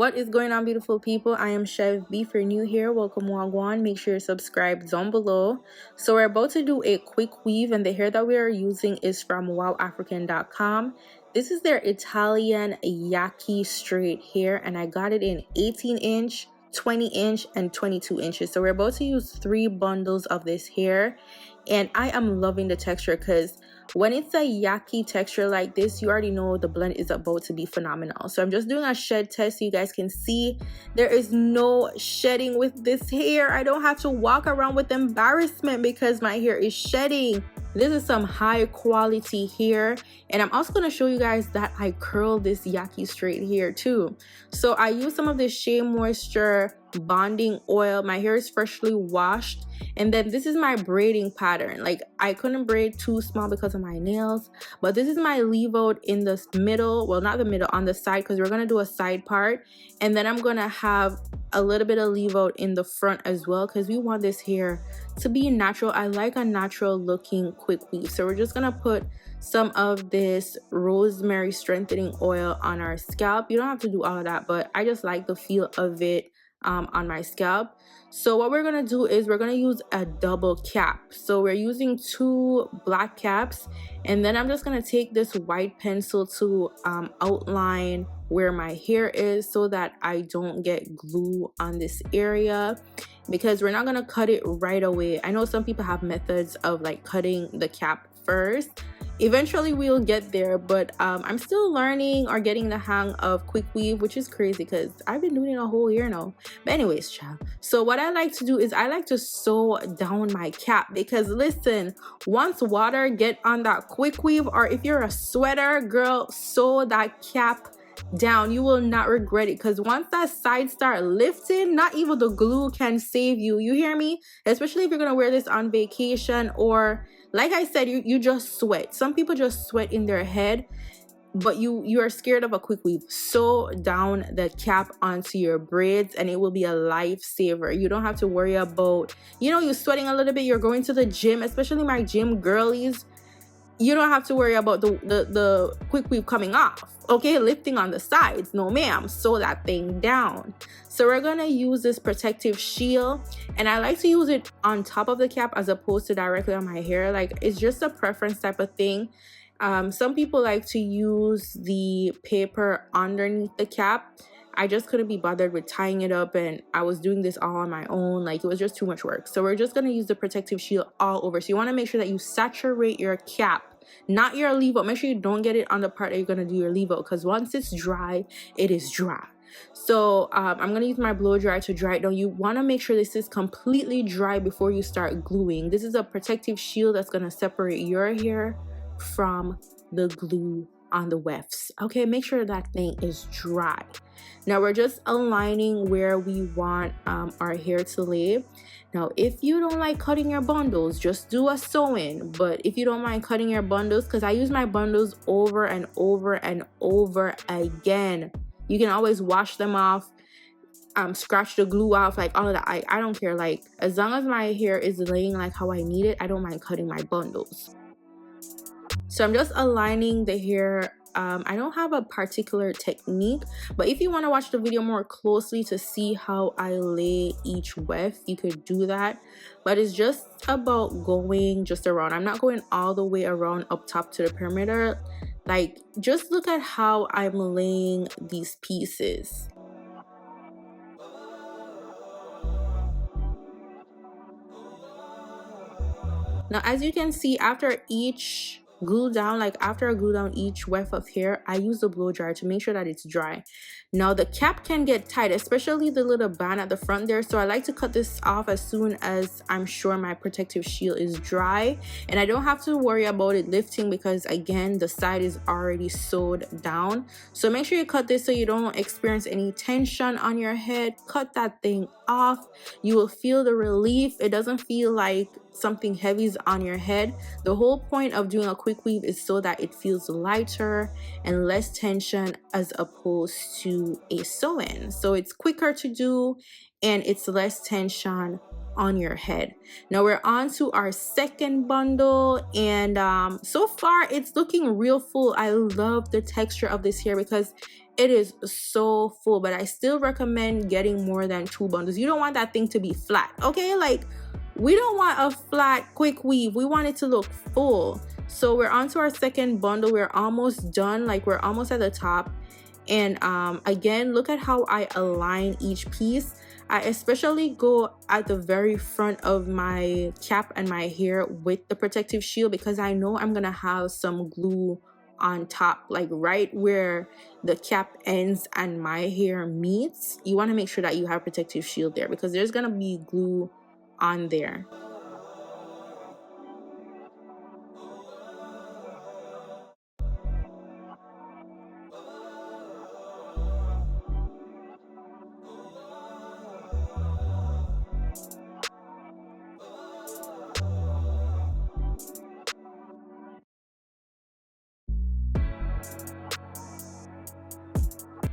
What is going on, beautiful people? I am Chev. If you're new here, welcome, Wagwan. Make sure you subscribe down below. So we're about to do a quick weave, and the hair that we are using is from WowAfrican.com. This is their Italian Yaki straight hair, and I got it in 18-inch, 20-inch, and 22 inches. So we're about to use 3 bundles of this hair, and I am loving the texture because when it's a yaki texture like this, you already know the blend is about to be phenomenal. So I'm just doing a shed test so you guys can see there is no shedding with this hair. I don't have to walk around with embarrassment because my hair is shedding. This is some high quality hair, and I'm also going to show you guys that I curl this yaki straight hair too. So I use some of this Shea Moisture bonding oil. My hair is freshly washed, and then this is my braiding pattern. Like, I couldn't braid too small because of my nails, but this is my leave out in the middle, well, not the middle, on the side, because we're going to do a side part, and then I'm going to have a little bit of leave out in the front as well because we want this hair to be natural. I like a natural looking quick weave. So we're just gonna put some of this rosemary strengthening oil on our scalp. You don't have to do all of that, but I just like the feel of it on my scalp. So what we're gonna do is we're gonna use a double cap. So we're using 2 black caps, and then I'm just gonna take this white pencil to outline where my hair is so that I don't get glue on this area, because we're not gonna cut it right away. I know some people have methods of like cutting the cap first. Eventually we'll get there, but I'm still learning or getting the hang of quick weave, which is crazy because I've been doing it a whole year now. But anyways, child, so what I like to do is I like to sew down my cap, because listen, once water get on that quick weave, or if you're a sweater girl, sew that cap down. You will not regret it, because once that side start lifting, not even the glue can save you. You hear me? Especially if you're gonna wear this on vacation, or like I said, you just sweat. Some people just sweat in their head, but you are scared of a quick weave. Sew down the cap onto your braids and it will be a lifesaver. You don't have to worry about, you're sweating a little bit, you're going to the gym, especially my gym girlies. You don't have to worry about the quick weave coming off, okay, lifting on the sides. No ma'am, sew that thing down. So we're gonna use this protective shield, and I like to use it on top of the cap as opposed to directly on my hair. Like, it's just a preference type of thing. Some people like to use the paper underneath the cap. I just couldn't be bothered with tying it up, and I was doing this all on my own. Like, it was just too much work. So we're just going to use the protective shield all over. So you want to make sure that you saturate your cap, not your leave out. Make sure you don't get it on the part that you're going to do your leave out, because once it's dry, it is dry. So I'm going to use my blow dryer to dry it down. You want to make sure this is completely dry before you start gluing. This is a protective shield that's going to separate your hair from the glue on the wefts. Okay, make sure that thing is dry. Now we're just aligning where we want our hair to lay. Now, if you don't like cutting your bundles, just do a sewing. But if you don't mind cutting your bundles, because I use my bundles over and over and over again, you can always wash them off, scratch the glue off, like all of that. I don't care. Like, as long as my hair is laying like how I need it, I don't mind cutting my bundles. So I'm just aligning the hair. I don't have a particular technique, but if you want to watch the video more closely to see how I lay each weft, you could do that. But it's just about going just around. I'm not going all the way around up top to the perimeter. Like, just look at how I'm laying these pieces. Now, as you can see, after each glue down, like after I glue down each weft of hair, I use the blow dryer to make sure that it's dry. Now the cap can get tight, especially the little band at the front there, so I like to cut this off as soon as I'm sure my protective shield is dry, and I don't have to worry about it lifting because, again, the side is already sewed down. So make sure you cut this so you don't experience any tension on your head. Cut that thing off. You will feel the relief. It doesn't feel like something heavy is on your head. The whole point of doing a quick weave is so that it feels lighter and less tension as opposed to a sew-in. So it's quicker to do and it's less tension on your head. Now we're on to our second bundle, and so far it's looking real full. I love the texture of this hair because it is so full, but I still recommend getting more than 2 bundles. You don't want that thing to be flat, okay? Like, we don't want a flat quick weave, we want it to look full. So we're on to our second bundle. We're almost done, like we're almost at the top. And again, look at how I align each piece. I especially go at the very front of my cap and my hair with the protective shield because I know I'm gonna have some glue on top, like right where the cap ends and my hair meets. You want to make sure that you have protective shield there because there's gonna be glue on there.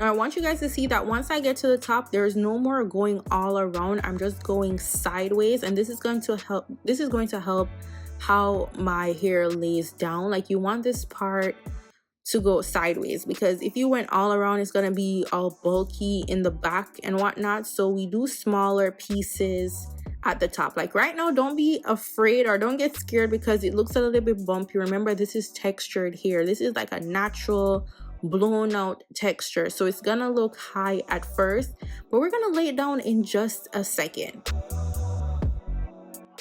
Now I want you guys to see that once I get to the top, there's no more going all around. I'm just going sideways, and this is going to help how my hair lays down. Like, you want this part to go sideways because if you went all around, it's gonna be all bulky in the back and whatnot. So we do smaller pieces at the top. Like right now, don't be afraid or don't get scared because it looks a little bit bumpy. Remember, this is textured hair. This is like a natural blown out texture, so it's gonna look high at first, but we're gonna lay it down in just a second.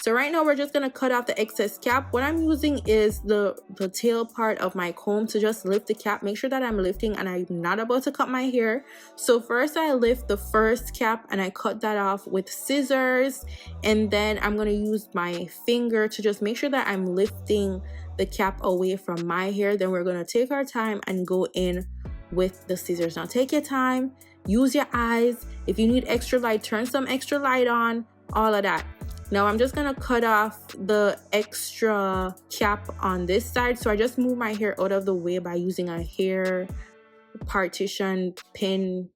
So right now we're just gonna cut off the excess cap. What I'm using is the tail part of my comb to just lift the cap. Make sure that I'm lifting and I'm not about to cut my hair. So first I lift the first cap and I cut that off with scissors, and then I'm gonna use my finger to just make sure that I'm lifting the cap away from my hair. Then we're gonna take our time and go in with the scissors. Now take your time, use your eyes. If you need extra light, turn some extra light on, all of that. Now I'm just gonna cut off the extra cap on this side. So I just move my hair out of the way by using a hair partition pin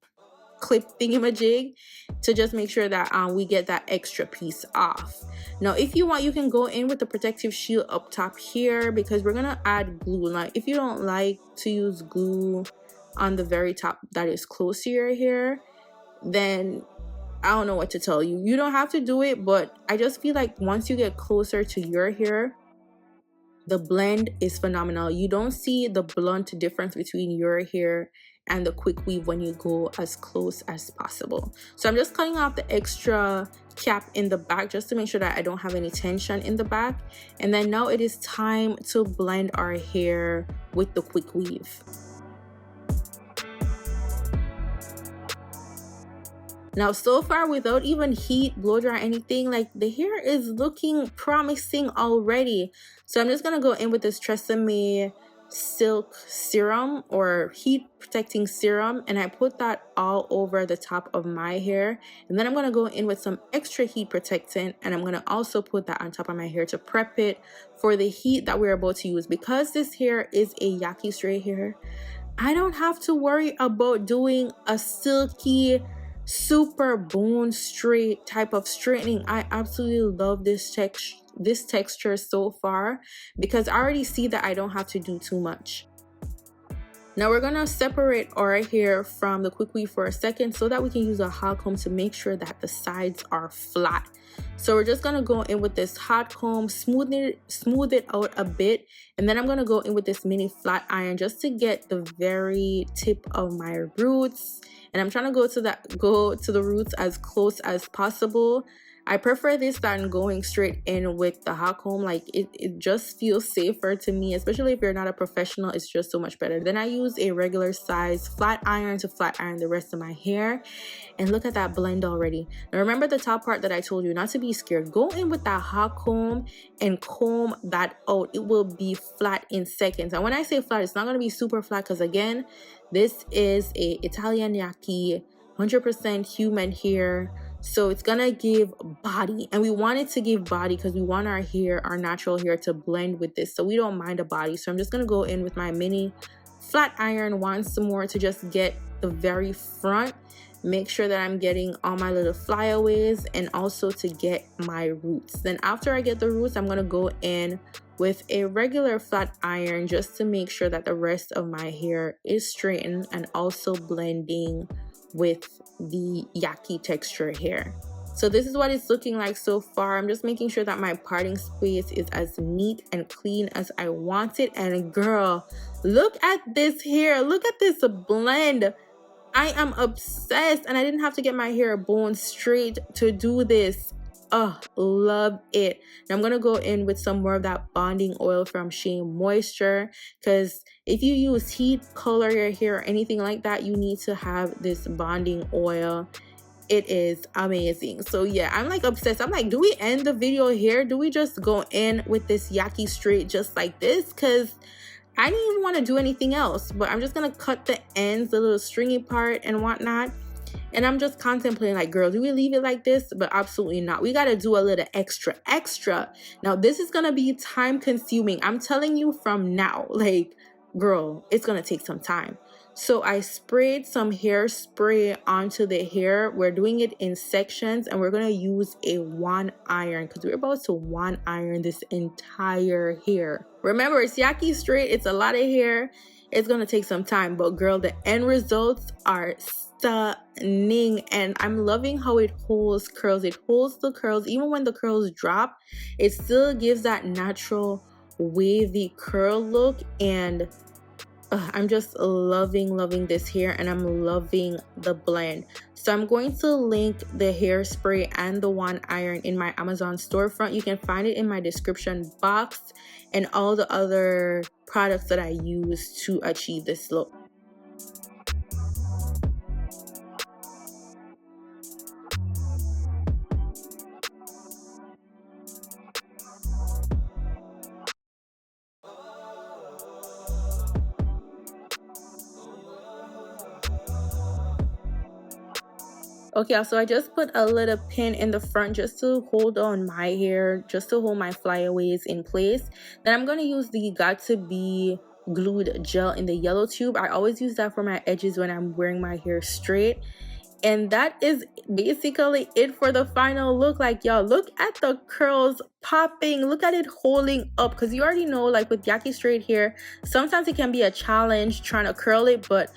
clip thingamajig to just make sure that we get that extra piece off. Now if you want, you can go in with the protective shield up top here because we're gonna add glue. Now if you don't like to use glue on the very top that is close to your hair, then I don't know what to tell you. You don't have to do it, but I just feel like once you get closer to your hair, the blend is phenomenal. You don't see the blunt difference between your hair and the quick weave when you go as close as possible. So I'm just cutting off the extra cap in the back just to make sure that I don't have any tension in the back. And then now it is time to blend our hair with the quick weave. Now so far, without even heat, blow dry, anything, like the hair is looking promising already. So I'm just gonna go in with this Tresemme silk serum or heat protecting serum, and I put that all over the top of my hair. And then I'm gonna go in with some extra heat protectant, and I'm gonna also put that on top of my hair to prep it for the heat that we're about to use. Because this hair is a Yaki straight hair, I don't have to worry about doing a silky super bone straight type of straightening. I absolutely love this texture so far because I already see that I don't have to do too much. Now we're gonna separate our hair from the quick weave for a second so that we can use a hot comb to make sure that the sides are flat. So we're just gonna go in with this hot comb, smooth it out a bit, and then I'm gonna go in with this mini flat iron just to get the very tip of my roots. And I'm trying to go to the roots as close as possible. I prefer this than going straight in with the hot comb. Like it just feels safer to me, especially if you're not a professional. It's just so much better. Then I use a regular size flat iron to flat iron the rest of my hair. And look at that blend already. Now remember the top part that I told you not to be scared. Go in with that hot comb and comb that out. It will be flat in seconds. And when I say flat, it's not going to be super flat because again, this is a Italian Yaki, 100% human hair. So it's gonna give body, and we want it to give body because we want our hair, our natural hair, to blend with this, so we don't mind a body. So I'm just gonna go in with my mini flat iron once more to just get the very front. make sure that I'm getting all my little flyaways and also to get my roots. Then after I get the roots, I'm gonna go in with a regular flat iron just to make sure that the rest of my hair is straightened and also blending with the Yaki texture hair. So this is what it's looking like so far. I'm just making sure that my parting space is as neat and clean as I want it. And girl, look at this hair. Look at this blend. I am obsessed, and I didn't have to get my hair bone straight to do this. Oh, love it. Now I'm gonna go in with some more of that bonding oil from Shea Moisture, because if you use heat, color your hair, or anything like that, you need to have this bonding oil. It is amazing. So yeah, I'm like obsessed. I'm like, do we end the video here? Do we just go in with this Yaki straight just like this? Because I didn't even want to do anything else, but I'm just gonna cut the ends, the little stringy part and whatnot. And I'm just contemplating, like, girl, do we leave it like this? But absolutely not. We got to do a little extra. Now, this is going to be time consuming. I'm telling you from now, like, girl, it's going to take some time. So I sprayed some hairspray onto the hair. We're doing it in sections, and we're going to use a WAN iron because we're about to WAN iron this entire hair. Remember, it's Yaki straight. It's a lot of hair. It's going to take some time, but girl, the end results are stunning, and I'm loving how it holds curls. It holds the curls. Even when the curls drop, it still gives that natural wavy curl look, and I'm just loving this hair, and I'm loving the blend. So I'm going to link the hairspray and the WAN iron in my Amazon storefront. You can find it in my description box, and all the other products that I use to achieve this look. Okay, so I just put a little pin in the front just to hold on my hair, just to hold my flyaways in place. Then I'm going to use the Got2b glued gel in the yellow tube. I always use that for my edges when I'm wearing my hair straight. And that is basically it for the final look. Like, y'all, look at the curls popping. Look at it holding up, because you already know, like with Yaki straight hair, sometimes it can be a challenge trying to curl it, but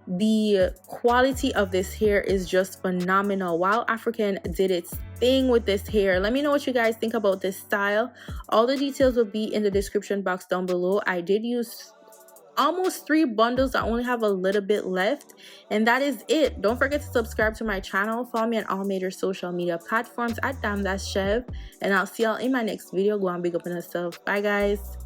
the quality of this hair is just phenomenal. WowAfrican did its thing with this hair. Let me know what you guys think about this style. All the details will be in the description box down below. I did use almost 3 bundles. I only have a little bit left, and that is it. Don't forget to subscribe to my channel. Follow me on all major social media platforms at Chev, and I'll see y'all in my next video. Go on, big up on yourself. Bye guys.